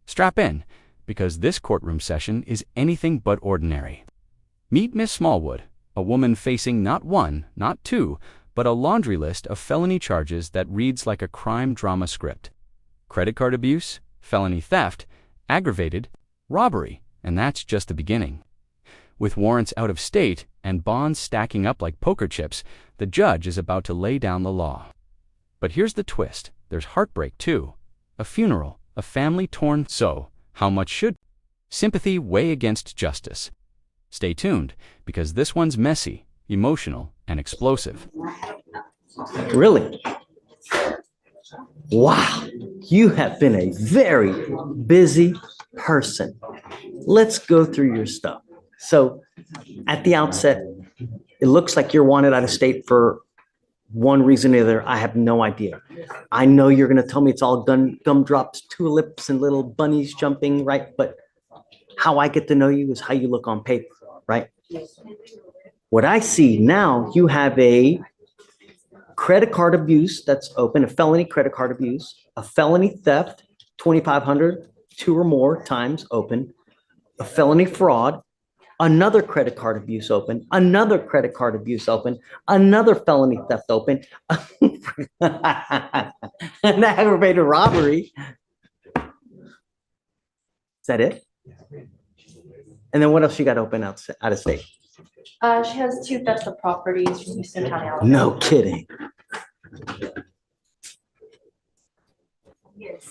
Strap in, because this courtroom session is anything but ordinary. Meet Miss Smallwood, a woman facing not one, not two, but a laundry list of felony charges that reads like a crime drama script. Credit card abuse, felony theft, aggravated, robbery, and that's just the beginning. With warrants out of state and bonds stacking up like poker chips, the judge is about to lay down the law. But here's the twist. There's heartbreak, too. A funeral, a family torn. So, how much should sympathy weigh against justice? Stay tuned, because this one's messy, emotional, and explosive. Really? Wow, you have been a very busy person. Let's go through your stuff. So, at the outset, it looks like you're wanted out of state for one reason or the other. I have no idea. I know you're going to tell me it's all gumdrops, tulips, and little bunnies jumping, right? But how I get to know you is how you look on paper, right? What I see now, you have a credit card abuse that's open, a felony credit card abuse, a felony theft, 2,500, 2 or more times open, a felony fraud, another credit card abuse open, another credit card abuse open, another felony theft open, an aggravated robbery. Is that it? And then what else you got open out of state? She has 2 thefts of properties from Houston County, Alabama. No kidding. Yes.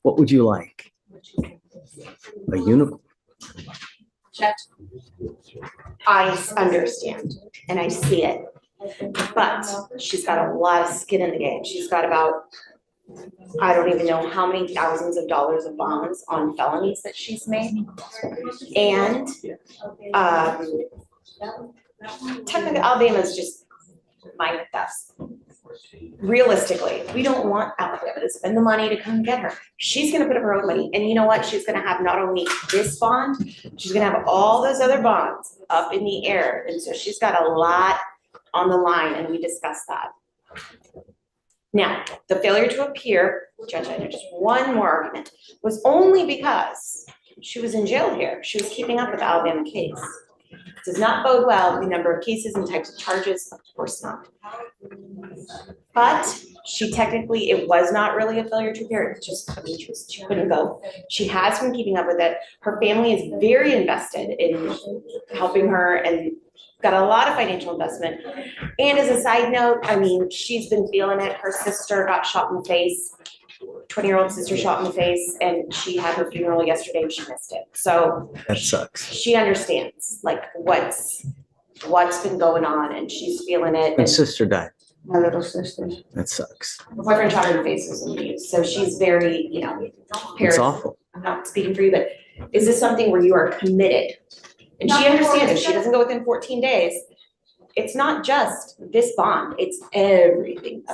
What would you like? A unicorn? Judge, I understand and I see it, but she's got a lot of skin in the game. She's got about, I don't even know how many thousands of dollars of bonds on felonies that she's made. And technically Alabama's just minor thefts. Realistically, we don't want Alabama to spend the money to come get her. She's going to put up her own money. And you know what? She's going to have not only this bond, she's going to have all those other bonds up in the air. And so she's got a lot on the line, and we discussed that. Now, the failure to appear, Judge, I know just one more argument, was only because she was in jail here. She was keeping up with the Alabama case. Does not bode well the number of cases and types of charges, of course not. But she technically, it was not really a failure to appear, it's just she couldn't go. She has been keeping up with it. Her family is very invested in helping her and got a lot of financial investment. And as a side note, I mean, she's been feeling it. Her sister got shot in the face, 20-year-old sister shot in the face, and she had her funeral yesterday and she missed it. So That sucks. she understands like what's been going on, and she's feeling it. And sister died. My little sister. That sucks. Her boyfriend shot her in the face with some news. So she's very, you know, It's parents, awful. I'm not speaking for you, but is this something where you are committed? And she understands if she doesn't go within 14 days, it's not just this bond, it's everything.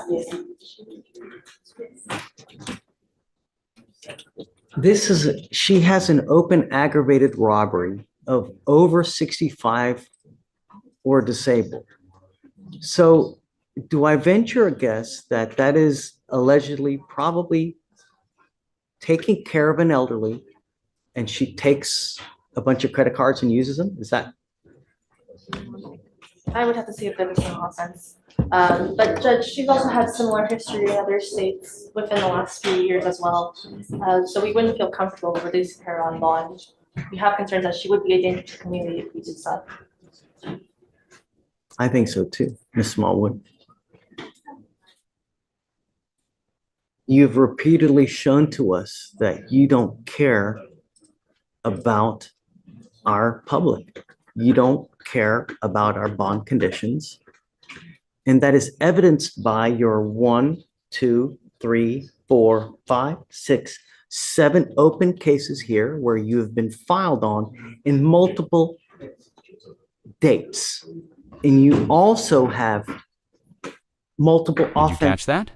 She has an open aggravated robbery of over 65 or disabled. So do I venture a guess that that is allegedly probably taking care of an elderly and she takes a bunch of credit cards and uses them? Is that? I would have to see if there was some offense. But Judge, she's also had similar history in other states within the last few years as well. So we wouldn't feel comfortable releasing her on bond. We have concerns that she would be a danger to the community if we did so. I think so too, Miss Smallwood. You've repeatedly shown to us that you don't care about our public. You don't care about our bond conditions. And that is evidenced by your 1, 2, 3, 4, 5, 6, 7 open cases here where you have been filed on in multiple dates. And you also have multiple Did you catch that?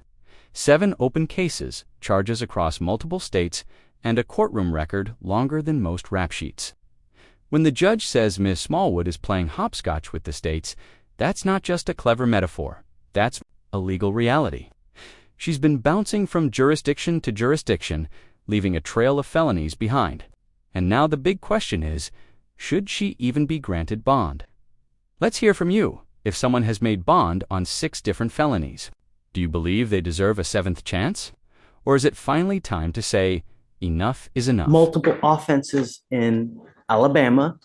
7 open cases, charges across multiple states, and a courtroom record longer than most rap sheets. When the judge says Miss Smallwood is playing hopscotch with the states, that's not just a clever metaphor. That's a legal reality. She's been bouncing from jurisdiction to jurisdiction, leaving a trail of felonies behind. And now the big question is, should she even be granted bond? Let's hear from you. If someone has made bond on 6 different felonies, do you believe they deserve a 7th chance? Or is it finally time to say, enough is enough? Multiple offenses in Alabama,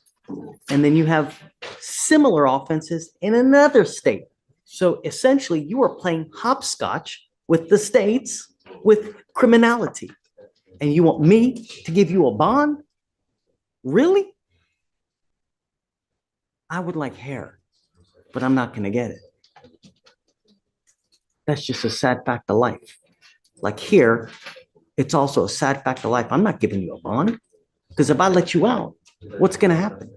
and then you have similar offenses in another state. So essentially, you are playing hopscotch with the states with criminality. And you want me to give you a bond? Really? I would like hair, but I'm not going to get it. That's just a sad fact of life. Like here, it's also a sad fact of life. I'm not giving you a bond because if I let you out, what's going to happen?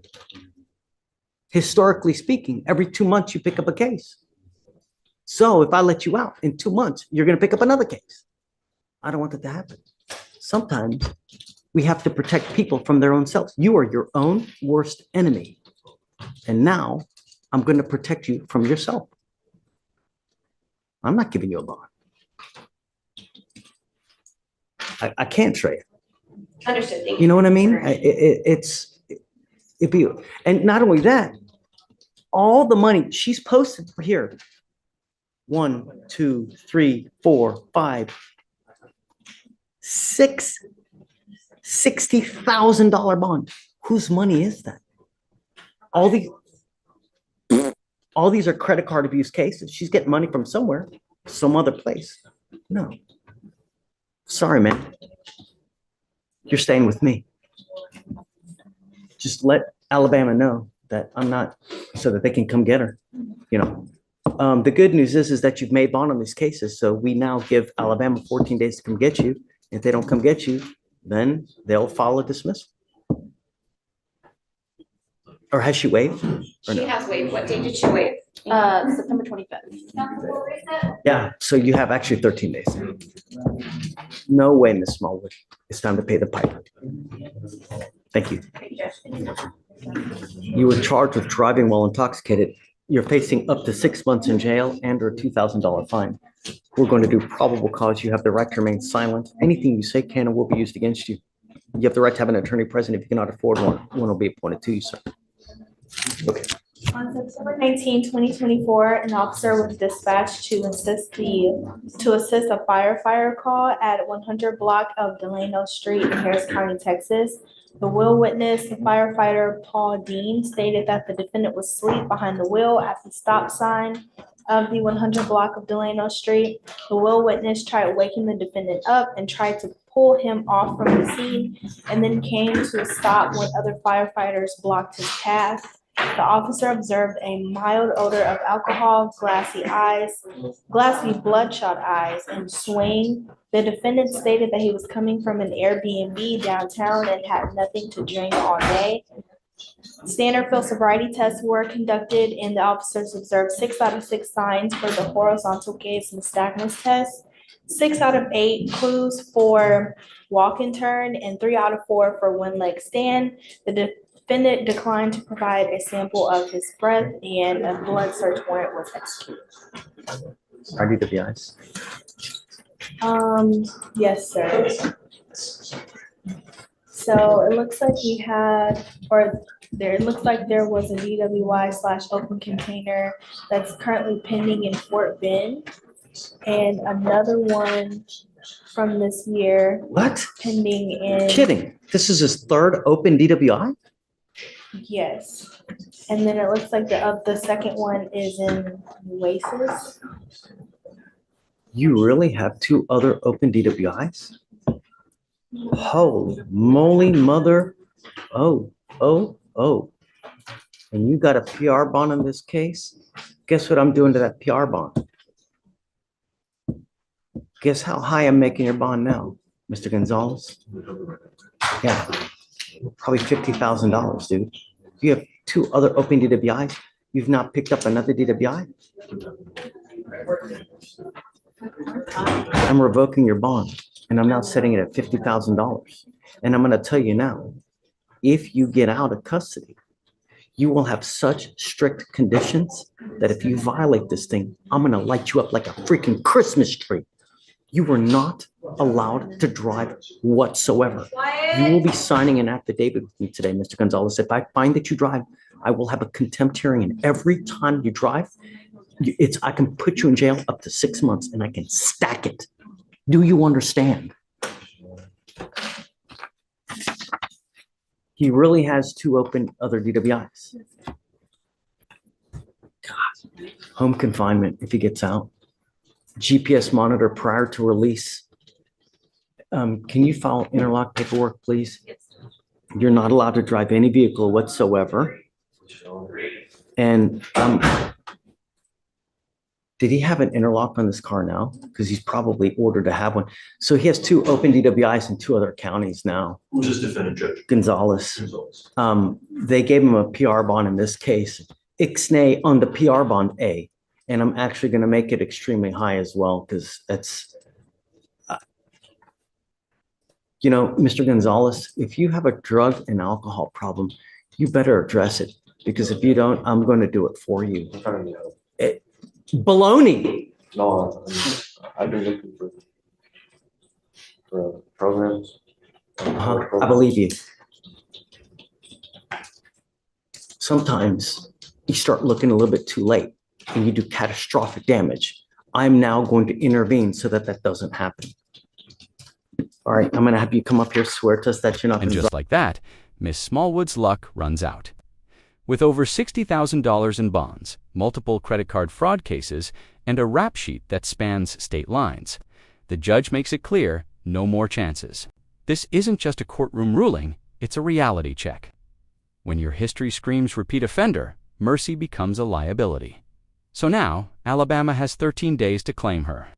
Historically speaking, every 2 months you pick up a case. So if I let you out in 2 months, you're going to pick up another case. I don't want that to happen. Sometimes we have to protect people from their own selves. You are your own worst enemy. And now I'm going to protect you from yourself. I'm not giving you a bond. I can't trade. Understood. Thank You know what I mean? It'd be, and not only that, all the money she's posted here, 1, 2, 3, 4, 5, 6, $60,000 bond. Whose money is that? All these are credit card abuse cases. She's getting money from somewhere, some other place. No. Sorry, man. You're staying with me. Just let Alabama know that I'm not, so that they can come get her. You know, the good news is that you've made bond on these cases. So we now give Alabama 14 days to come get you. If they don't come get you, then they'll file a dismissal. Or has she waived? Or She no? has waived. What date did she waive? September 25th. Yeah, so you have actually 13 days. No way, Miss Smallwood. It's time to pay the piper. Thank you. You were charged with driving while intoxicated. You're facing up to 6 months in jail and or a $2,000 fine. We're going to do probable cause. You have the right to remain silent. Anything you say can and will be used against you. You have the right to have an attorney present. If you cannot afford one will be appointed to you, sir. Okay. On September 19, 2024, an officer was dispatched to assist a firefighter call at 100 block of Delano Street in Harris County, Texas. The wheel witness, the firefighter Paul Dean, stated that the defendant was asleep behind the wheel at the stop sign of the 100 block of Delano Street. The wheel witness tried waking the defendant up and tried to pull him off from the scene, and then came to a stop when other firefighters blocked his path. The officer observed a mild odor of alcohol, glassy bloodshot eyes, and swaying. The defendant stated that he was coming from an Airbnb downtown and had nothing to drink all day. Standard field sobriety tests were conducted, and the officers observed 6 out of 6 signs for the horizontal gaze nystagmus test, 6 out of 8 clues for walk and turn, and 3 out of 4 for one leg stand. The defendant declined to provide a sample of his breath, and a blood search warrant was executed. I need the eyes. Yes, sir. So it looks like we had, it looks like there was a DWI/open container that's currently pending in Fort Bend, and another one from this year What? pending in. Kidding. This is his 3rd open DWI? Yes, and then it looks like the second one is in Oasis. You really have 2 other open DWIs? Holy moly, mother. Oh. And you got a PR bond on this case? Guess what I'm doing to that PR bond? Guess how high I'm making your bond now, Mr. Gonzalez? Yeah, probably $50,000, dude. You have 2 other open DWIs. You've not picked up another DWI? I'm revoking your bond, and I'm now setting it at $50,000. And I'm going to tell you now, if you get out of custody, you will have such strict conditions that if you violate this thing, I'm going to light you up like a freaking Christmas tree. You were not allowed to drive whatsoever. You will be signing an affidavit with me today, Mr. Gonzalez. If I find that you drive, I will have a contempt hearing, and every time you drive, I can put you in jail up to 6 months, and I can stack it. Do you understand? He really has 2 open other DWIs. God, home confinement if he gets out. GPS monitor prior to release. Can you file interlock paperwork, please? You're not allowed to drive any vehicle whatsoever. And did he have an interlock on this car now? Because he's probably ordered to have one. So he has 2 open DWIs in 2 other counties now. Who's this defendant, Judge? Gonzalez. They gave him a PR bond in this case. Ixnay on the PR bond A. And I'm actually going to make it extremely high as well, because that's, Mr. Gonzalez, if you have a drug and alcohol problem, you better address it, because if you don't, I'm going to do it for you. Baloney. No, I've been looking for programs. I believe you. Sometimes you start looking a little bit too late and you do catastrophic damage. I'm now going to intervene so that that doesn't happen. All right, I'm going to have you come up here, swear to us that you're not And going to. just like that, Miss Smallwood's luck runs out. With over $60,000 in bonds, multiple credit card fraud cases, and a rap sheet that spans state lines, the judge makes it clear no more chances. This isn't just a courtroom ruling, it's a reality check. When your history screams repeat offender, mercy becomes a liability. So now, Alabama has 13 days to claim her.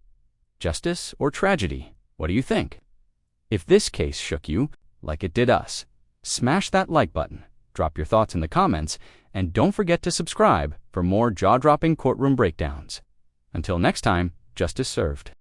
Justice or tragedy? What do you think? If this case shook you, like it did us, smash that like button, drop your thoughts in the comments, and don't forget to subscribe for more jaw-dropping courtroom breakdowns. Until next time, justice served.